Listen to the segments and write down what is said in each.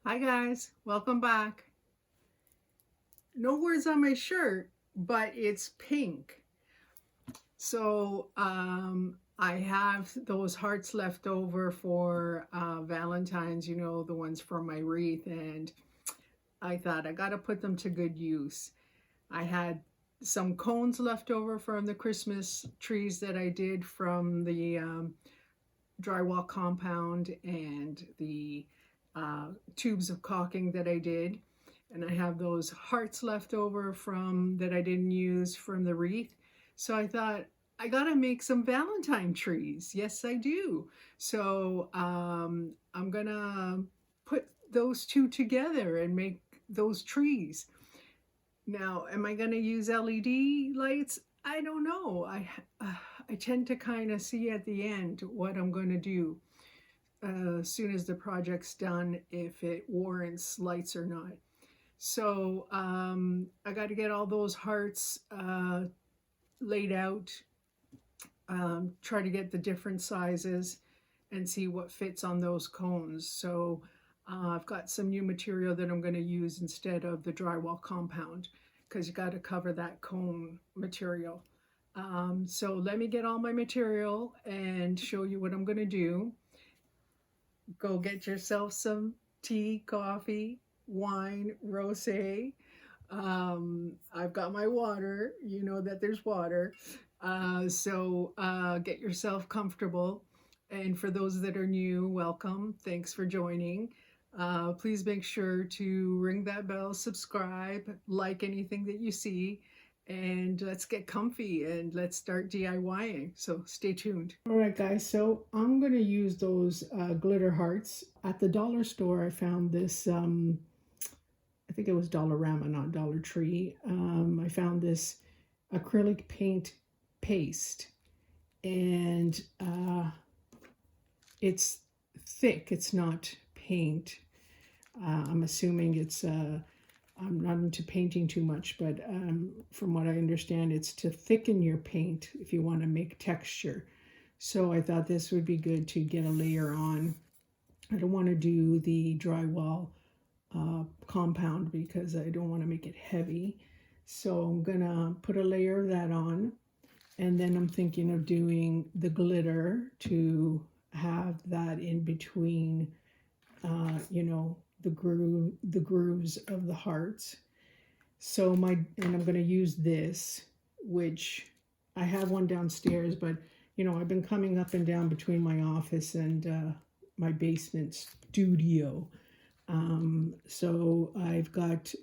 Hi guys, welcome back. No words on my shirt, but it's pink. So I have those hearts left over for Valentines, the ones for my wreath, and I thought I gotta put them to good use. I had some cones left over from the Christmas trees that I did from the drywall compound and the tubes of caulking that I did. And I have those hearts left over from that I didn't use from the wreath. So I thought I gotta make some Valentine trees. Yes, I do. So I'm gonna put those two together and make those trees. Now, am I gonna use LED lights? I don't know. I tend to kind of see at the end what I'm going to do as soon as the project's done, if it warrants lights or not. So I got to get all those hearts laid out, try to get the different sizes and see what fits on those cones. So I've got some new material that I'm going to use instead of the drywall compound, because you got to cover that cone material. So let me get all my material and show you what I'm going to do. Go get yourself some tea, coffee, wine, rosé. I've got my water. You know that there's water. So get yourself comfortable. And for those that are new, welcome. Thanks for joining. Please make sure to ring that bell, subscribe, like anything that you see, and let's get comfy and let's start DIYing. So stay tuned. All right, guys. So I'm going to use those glitter hearts. At the dollar store, I found this, I think it was Dollarama, not Dollar Tree. I found this acrylic paint paste, and it's thick. It's not paint. I'm assuming it's I'm not into painting too much, but from what I understand, it's to thicken your paint if you want to make texture. So I thought this would be good to get a layer on. I don't want to do the drywall compound because I don't want to make it heavy. So I'm gonna put a layer of that on, and then I'm thinking of doing the glitter to have that in between, the grooves of the hearts. And I'm going to use this, which I have one downstairs, but I've been coming up and down between my office and my basement studio. So I've got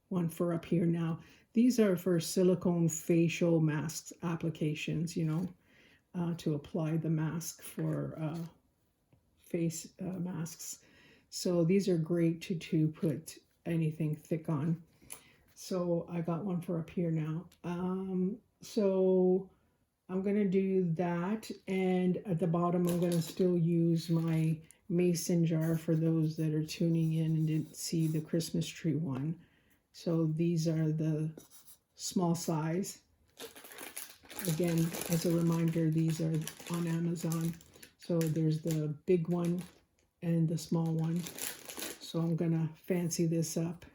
one for up here now. These are for silicone facial masks applications, to apply the mask for face masks. So these are great to put anything thick on. So I got one for up here now. So I'm going to do that. And at the bottom, I'm going to still use my mason jar for those that are tuning in and didn't see the Christmas tree one. So these are the small size. Again, as a reminder, these are on Amazon. So there's the big one and the small one. So I'm gonna fancy this up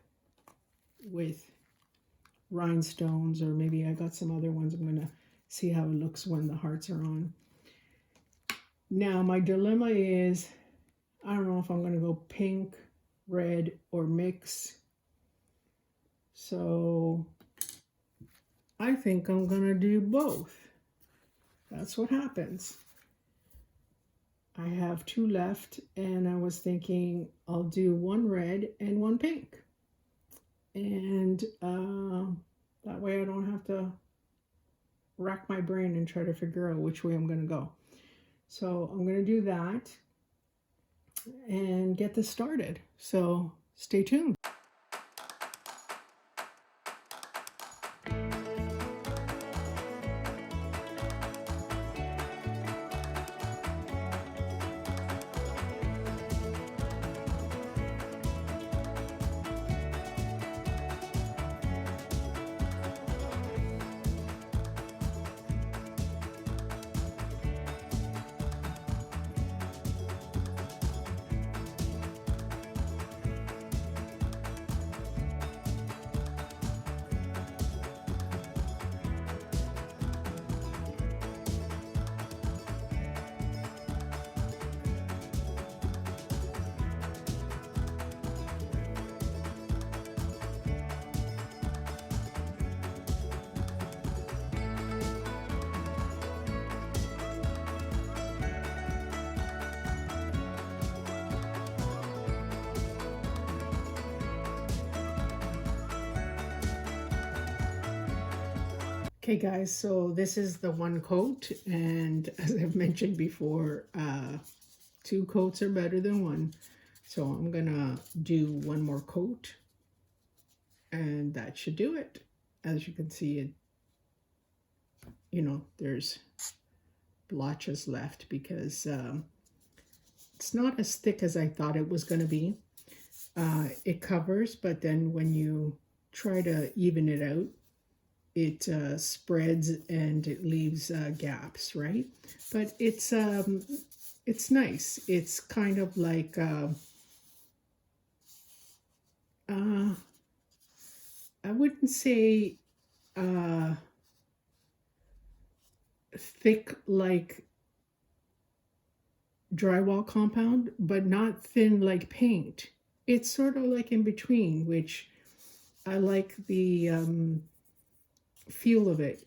with rhinestones, or maybe I got some other ones. I'm gonna see how it looks when the hearts are on. Now my dilemma is, I don't know if I'm gonna go pink, red, or mix. So I think I'm gonna do both. That's what happens. I have two left, and I was thinking I'll do one red and one pink. And that way I don't have to rack my brain and try to figure out which way I'm going to go. So I'm going to do that and get this started. So stay tuned. Okay, guys, so this is the one coat, and as I've mentioned before, two coats are better than one. So I'm gonna do one more coat, and that should do it. As you can see, there's blotches left because it's not as thick as I thought it was gonna be. It covers, but then when you try to even it out, it spreads and it leaves gaps, right? But it's nice. It's kind of like I wouldn't say uh, thick like drywall compound, but not thin like paint. It's sort of like in between, which I like the feel of it.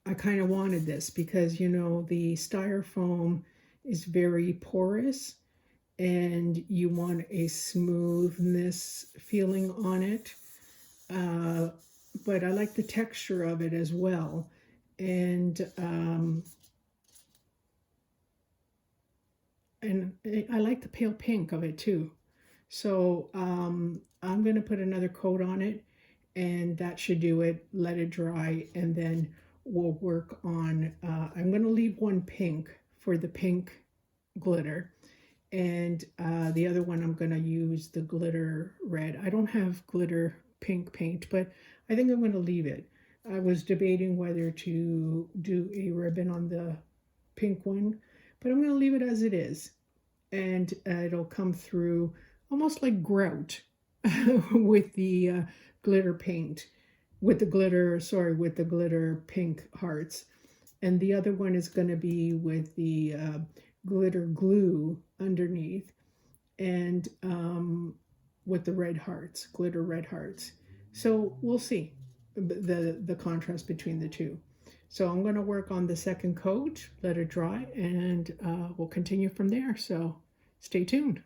I kind of wanted this because, the styrofoam is very porous and you want a smoothness feeling on it. But I like the texture of it as well. And I like the pale pink of it too. So I'm going to put another coat on it, and that should do it. Let it dry, and then we'll work on, I'm going to leave one pink for the pink glitter. And the other one, I'm going to use the glitter red. I don't have glitter pink paint, but I think I'm going to leave it. I was debating whether to do a ribbon on the pink one, but I'm going to leave it as it is. And it'll come through almost like grout with the glitter paint, with the glitter pink hearts. And the other one is going to be with the glitter glue underneath, and with the glitter red hearts. So we'll see the contrast between the two. So I'm going to work on the second coat, let it dry, and we'll continue from there. So stay tuned.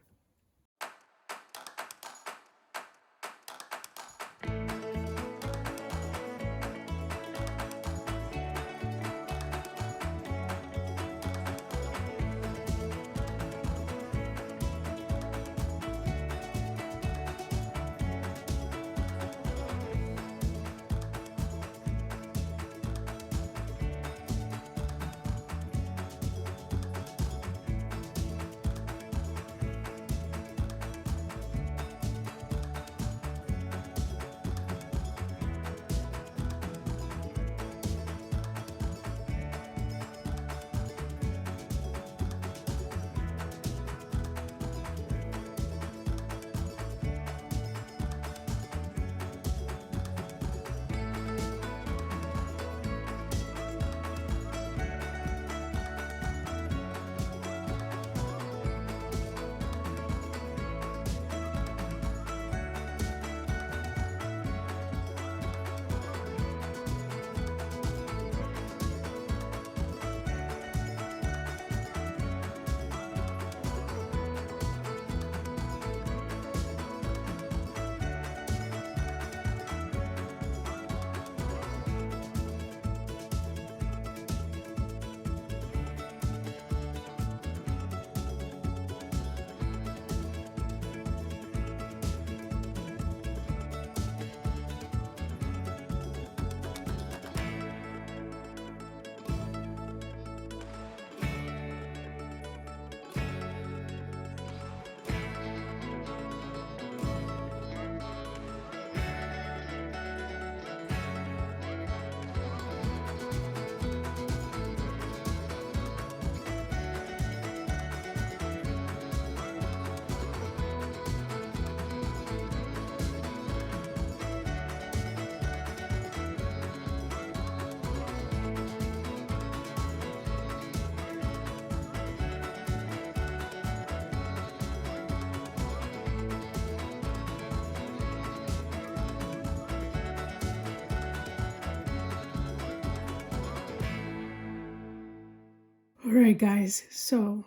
All right, guys, so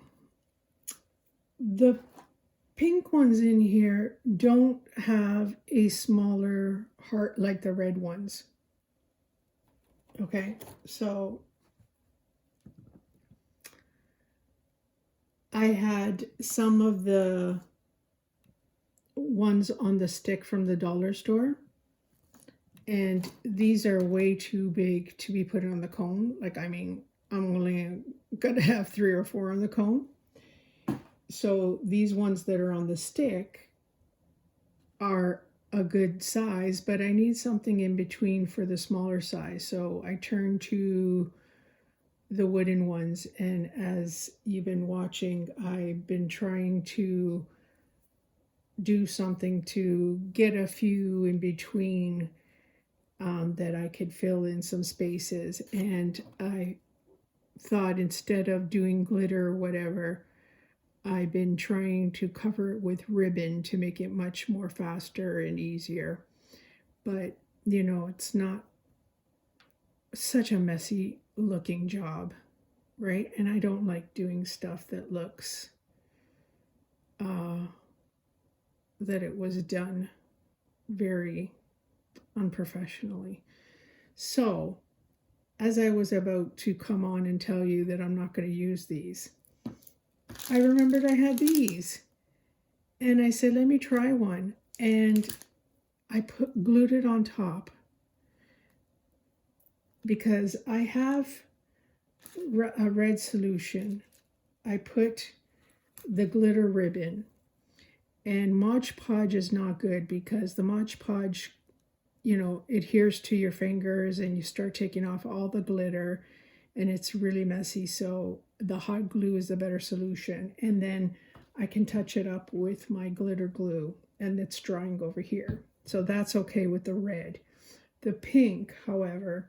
the pink ones in here don't have a smaller heart like the red ones. Okay, so I had some of the ones on the stick from the dollar store, and these are way too big to be put on the cone. Like, I mean, I'm only gonna have 3 or 4 on the cone. So these ones that are on the stick are a good size, but I need something in between for the smaller size. So I turned to the wooden ones, and as you've been watching, I've been trying to do something to get a few in between, that I could fill in some spaces. And I thought, instead of doing glitter or whatever, I've been trying to cover it with ribbon to make it much more faster and easier. But, it's not such a messy looking job, right? And I don't like doing stuff that looks that it was done very unprofessionally. So, as I was about to come on and tell you that I'm not going to use these, I remembered I had these. And I said, let me try one. And I glued it on top because I have a red solution. I put the glitter ribbon, and Mod Podge is not good because the Mod Podge, adheres to your fingers and you start taking off all the glitter and it's really messy. So the hot glue is the better solution. And then I can touch it up with my glitter glue, and it's drying over here. So that's okay with the red. The pink, however,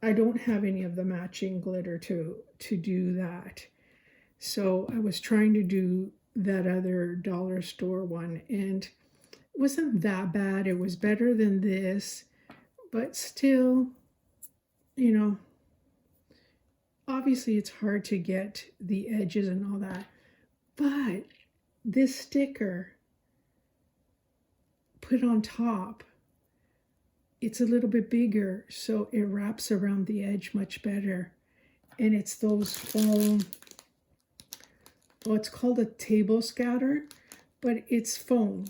I don't have any of the matching glitter to do that. So I was trying to do that other dollar store one, and it wasn't that bad. It was better than this, but still, obviously it's hard to get the edges and all that. But this sticker put on top, it's a little bit bigger, so it wraps around the edge much better. And it's those foam, it's called a table scatter, but it's foam.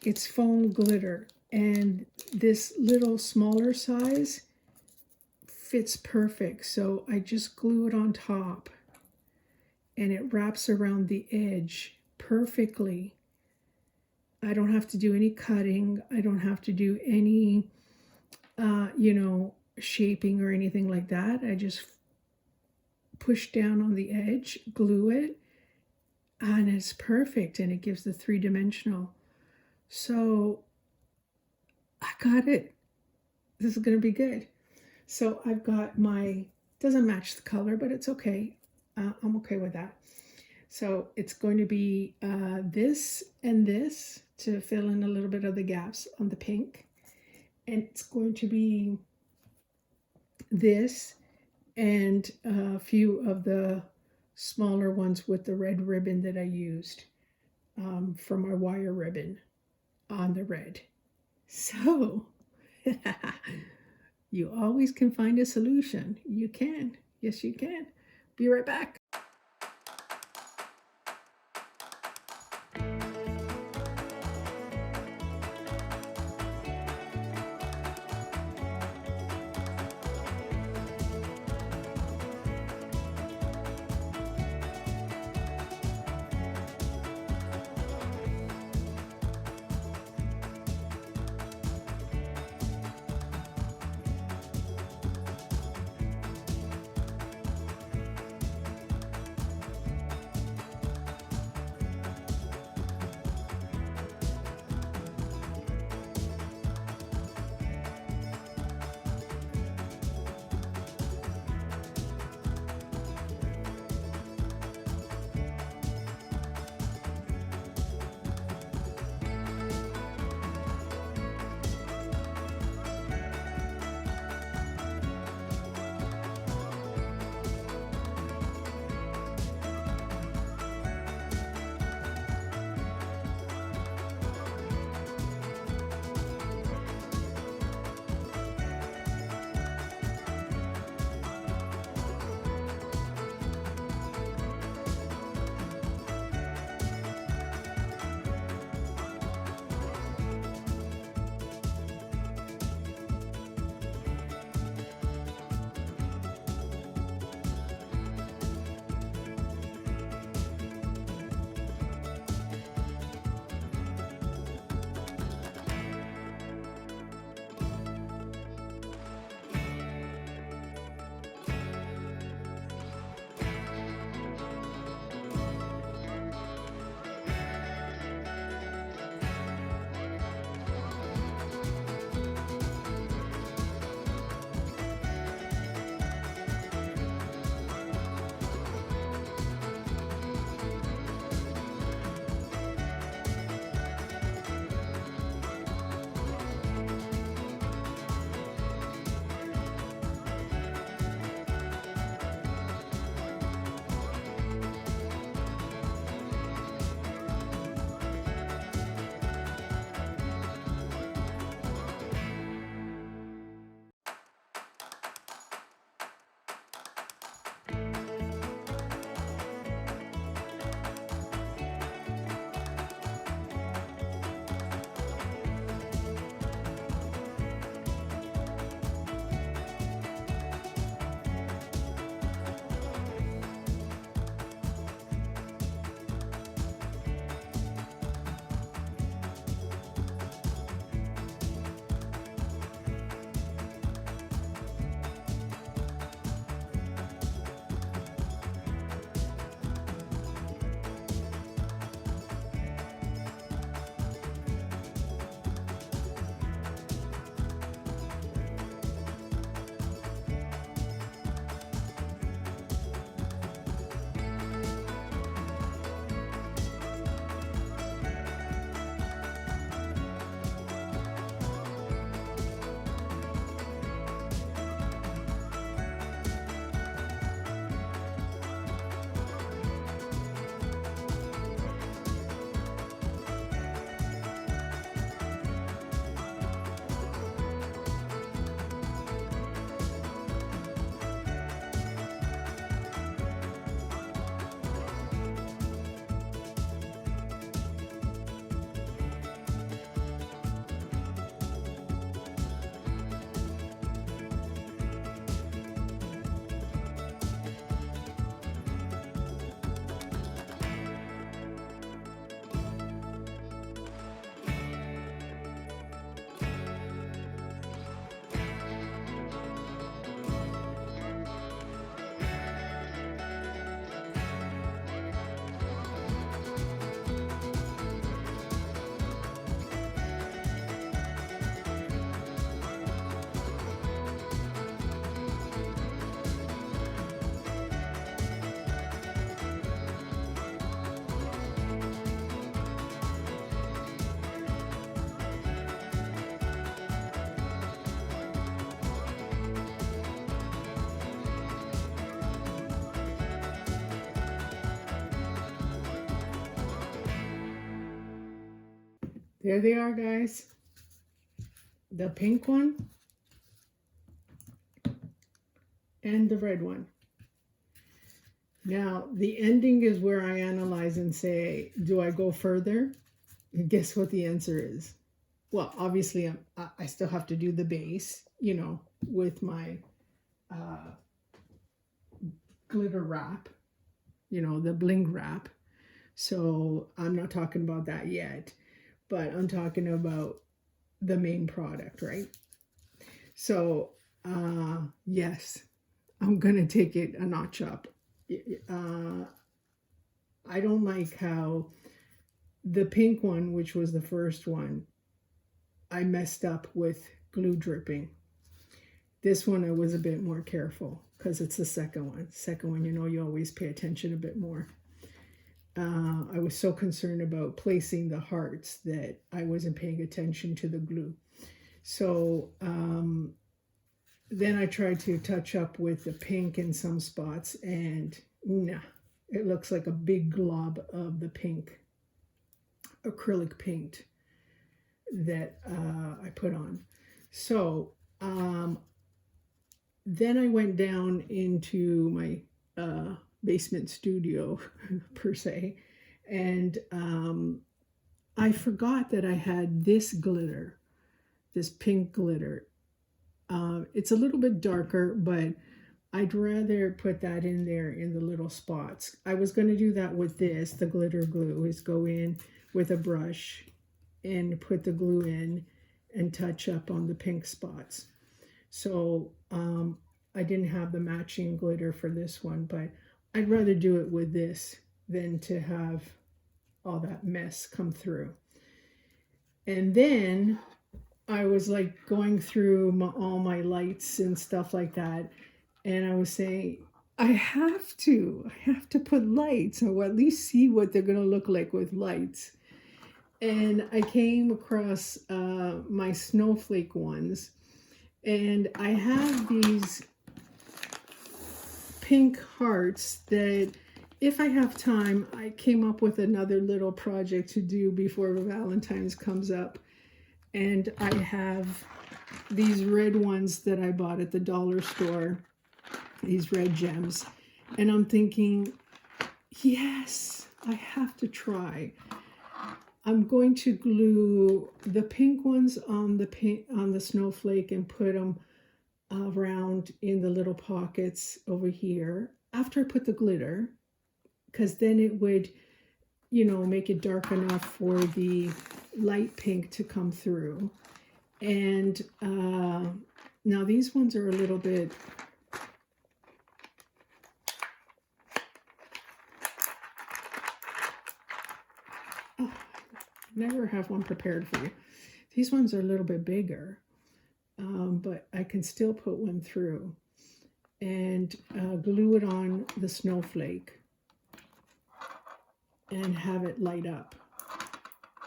It's foam glitter. And this little smaller size fits perfect. So I just glue it on top, and it wraps around the edge perfectly. I don't have to do any cutting. I don't have to do any, shaping or anything like that. I just push down on the edge, glue it, and it's perfect, and it gives the 3-dimensional. So I got it. This is going to be good. So I've got doesn't match the color, but it's okay. I'm okay with that. So it's going to be this and this to fill in a little bit of the gaps on the pink. And it's going to be this and a few of the smaller ones with the red ribbon that I used for my wire ribbon on the red. So you always can find a solution. You can. Yes, you can. Be right back. There they are, guys. The pink one and the red one. Now, the ending is where I analyze and say, do I go further? And guess what the answer is? Well, obviously, I still have to do the base, with my glitter wrap, the bling wrap. So I'm not talking about that yet, but I'm talking about the main product, right? So, yes, I'm going to take it a notch up. I don't like how the pink one, which was the first one, I messed up with glue dripping. This one I was a bit more careful because it's the second one. Second one, you always pay attention a bit more. I was so concerned about placing the hearts that I wasn't paying attention to the glue. So then I tried to touch up with the pink in some spots, and nah, it looks like a big glob of the pink acrylic paint that I put on. So then I went down into my basement studio per se, and I forgot that I had this glitter, this pink glitter. It's a little bit darker, but I'd rather put that in there in the little spots. I was going to do that with this, the glitter glue, is go in with a brush and put the glue in and touch up on the pink spots. So I didn't have the matching glitter for this one, but I'd rather do it with this than to have all that mess come through. And then I was like going through all my lights and stuff like that, and I was saying, I have to put lights, or at least see what they're going to look like with lights. And I came across my snowflake ones, and I have these pink hearts that, if I have time, I came up with another little project to do before Valentine's comes up. And I have these red ones that I bought at the dollar store, these red gems. And I'm thinking, yes, I have to try. I'm going to glue the pink ones on the snowflake and put them around in the little pockets over here after I put the glitter, because then it would, make it dark enough for the light pink to come through. And now these ones are a little bit, never have one prepared for you. These ones are a little bit bigger, but I can still put one through and glue it on the snowflake and have it light up.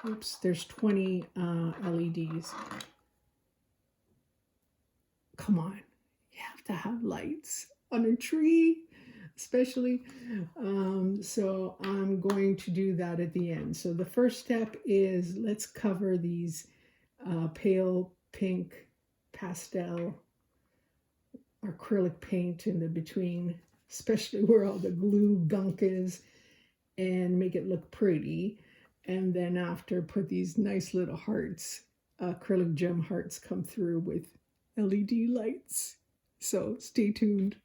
Oops, there's 20 LEDs. Come on, you have to have lights on a tree, especially. So I'm going to do that at the end. So the first step is, let's cover these pale pink pastel acrylic paint in the between, especially where all the glue gunk is, and make it look pretty. And then after, put these nice little hearts, acrylic gem hearts come through with LED lights. So stay tuned.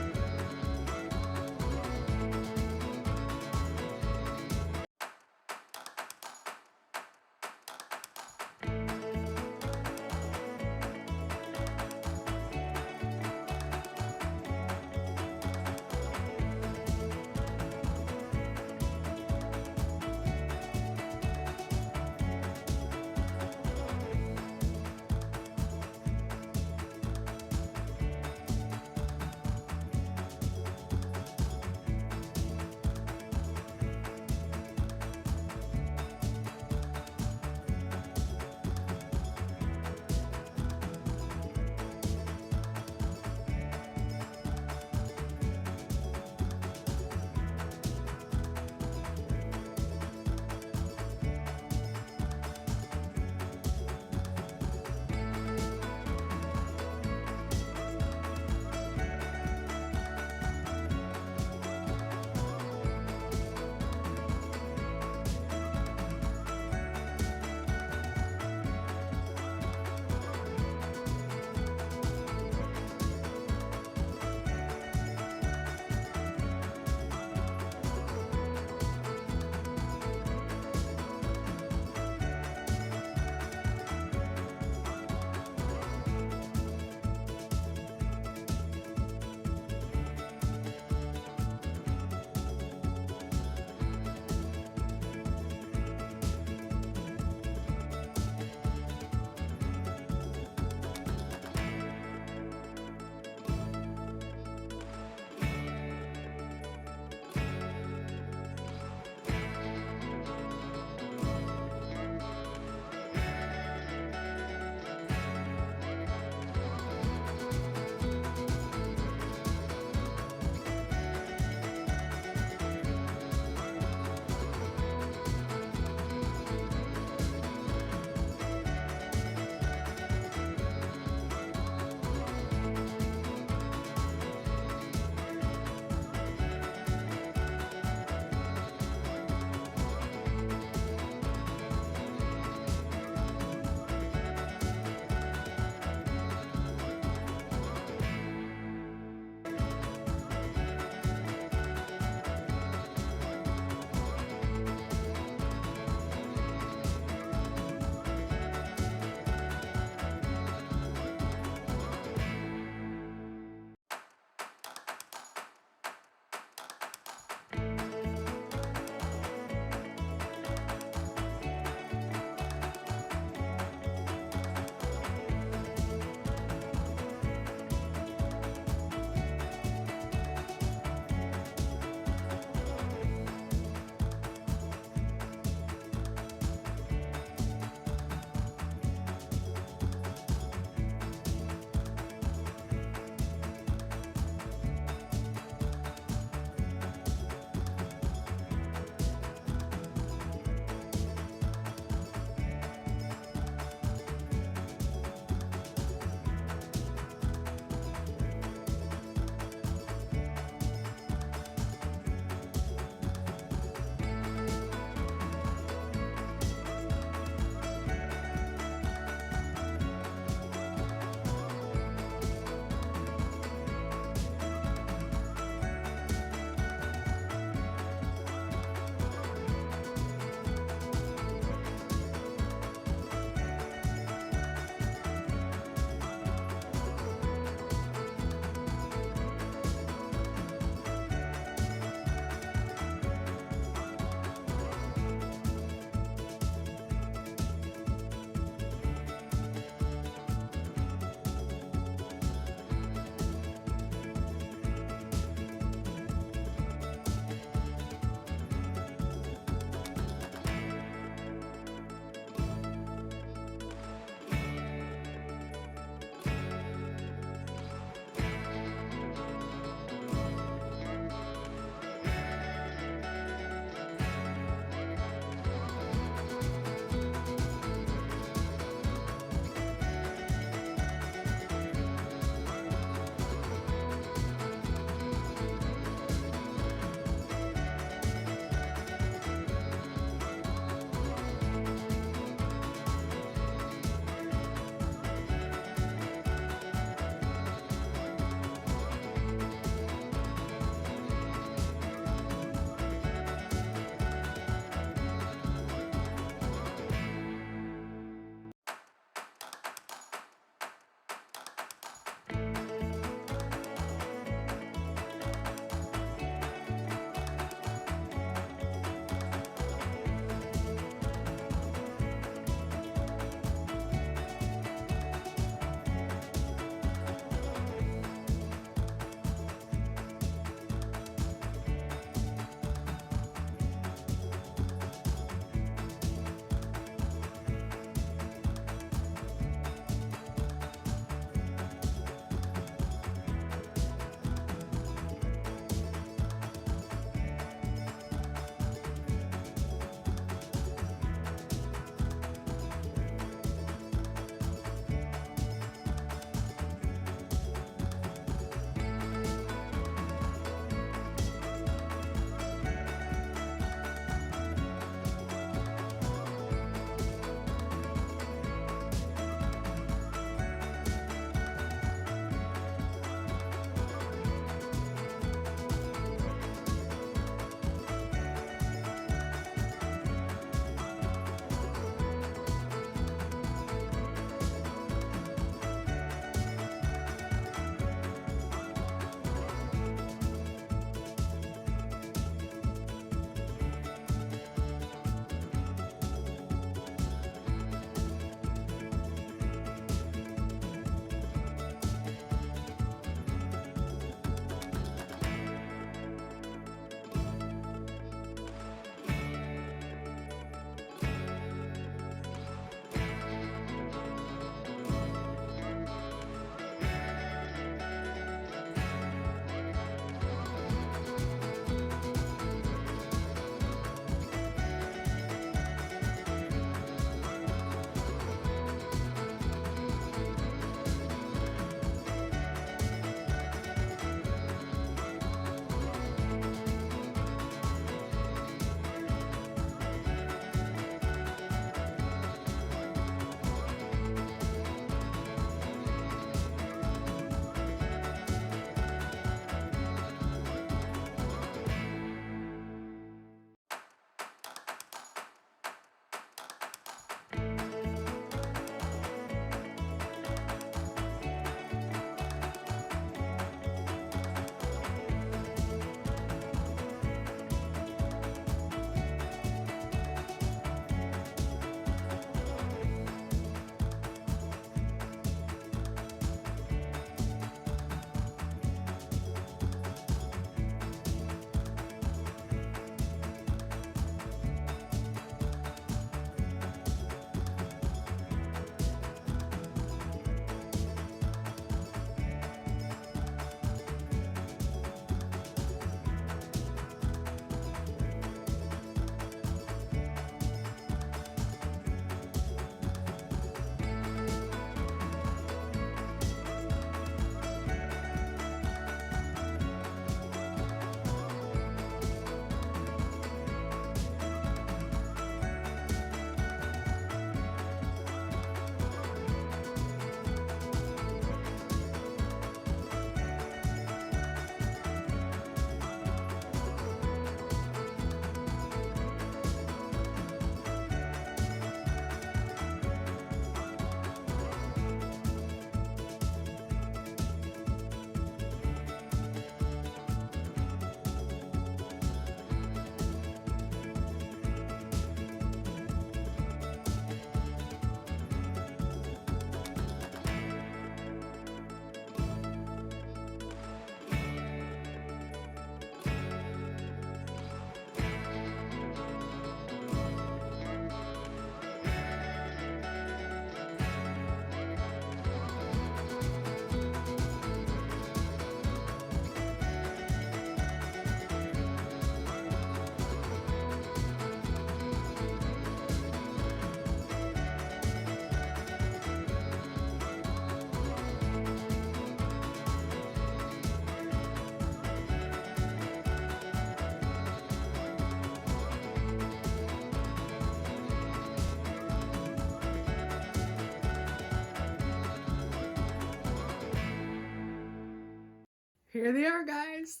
here they are, guys.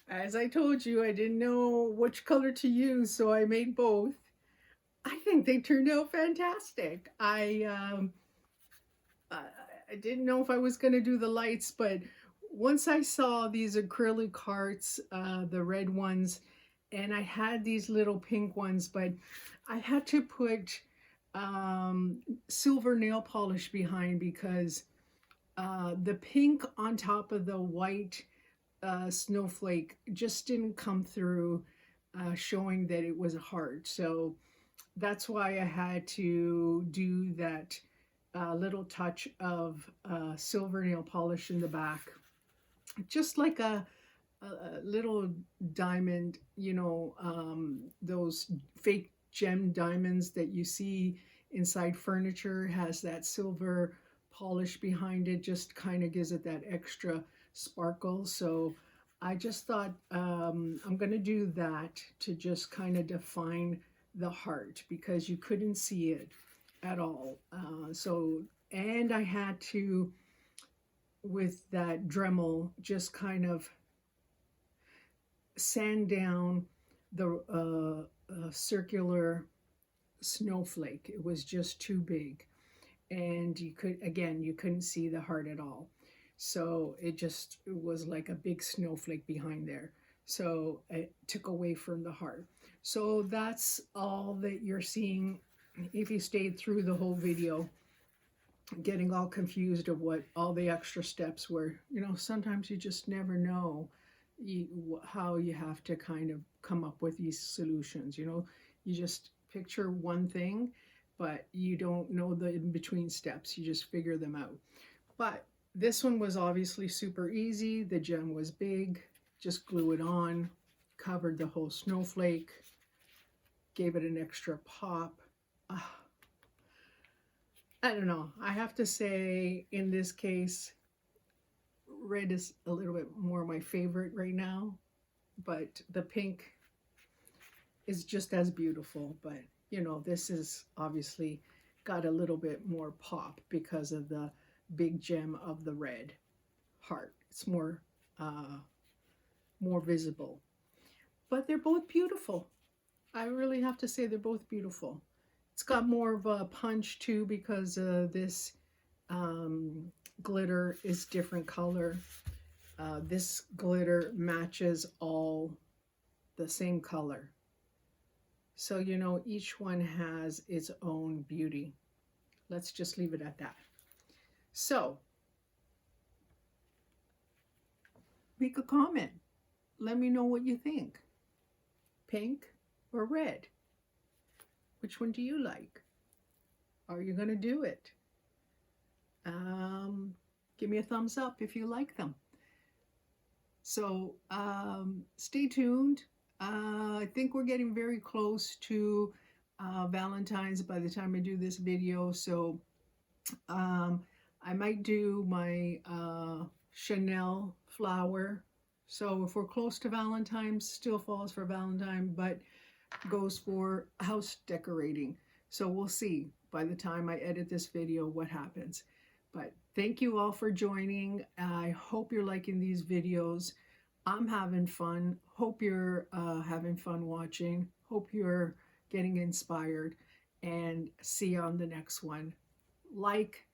As I told you, I didn't know which color to use, so I made both. I think they turned out fantastic. I, I didn't know if I was going to do the lights, but once I saw these acrylic hearts, the red ones, and I had these little pink ones, but I had to put um, silver nail polish behind because the pink on top of the white snowflake just didn't come through, showing that it was a heart. So that's why I had to do that little touch of silver nail polish in the back, just like a little diamond, those fake gem diamonds that you see inside furniture has that silver polish behind it, just kind of gives it that extra sparkle. So I just thought I'm going to do that to just kind of define the heart because you couldn't see it at all. And I had to, with that Dremel, just kind of sand down the circular snowflake. It was just too big, and you couldn't see the heart at all. So it was like a big snowflake behind there. So it took away from the heart. So that's all that you're seeing if you stayed through the whole video, getting all confused of what all the extra steps were. Sometimes you just never know how you have to kind of come up with these solutions. You just picture one thing, but you don't know the in between steps. You just figure them out. But this one was obviously super easy. The gem was big, just glue it on, covered the whole snowflake, gave it an extra pop. I don't know. I have to say, in this case, red is a little bit more my favorite right now, but the pink is just as beautiful. But, this is obviously got a little bit more pop because of the big gem of the red heart. It's more visible. But they're both beautiful. I really have to say they're both beautiful. It's got more of a punch too because this glitter is different color. This glitter matches all the same color. So, each one has its own beauty. Let's just leave it at that. So, make a comment. Let me know what you think. Pink or red? Which one do you like? Are you going to do it? Give me a thumbs up if you like them. So stay tuned. I think we're getting very close to Valentine's by the time I do this video. So I might do my Chanel flower. So if we're close to Valentine's, still falls for Valentine, but goes for house decorating. So we'll see by the time I edit this video what happens. But thank you all for joining. I hope you're liking these videos. I'm having fun. Hope you're having fun watching. Hope you're getting inspired. And see you on the next one. Like,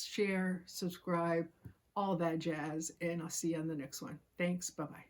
share, subscribe, all that jazz. And I'll see you on the next one. Thanks. Bye-bye.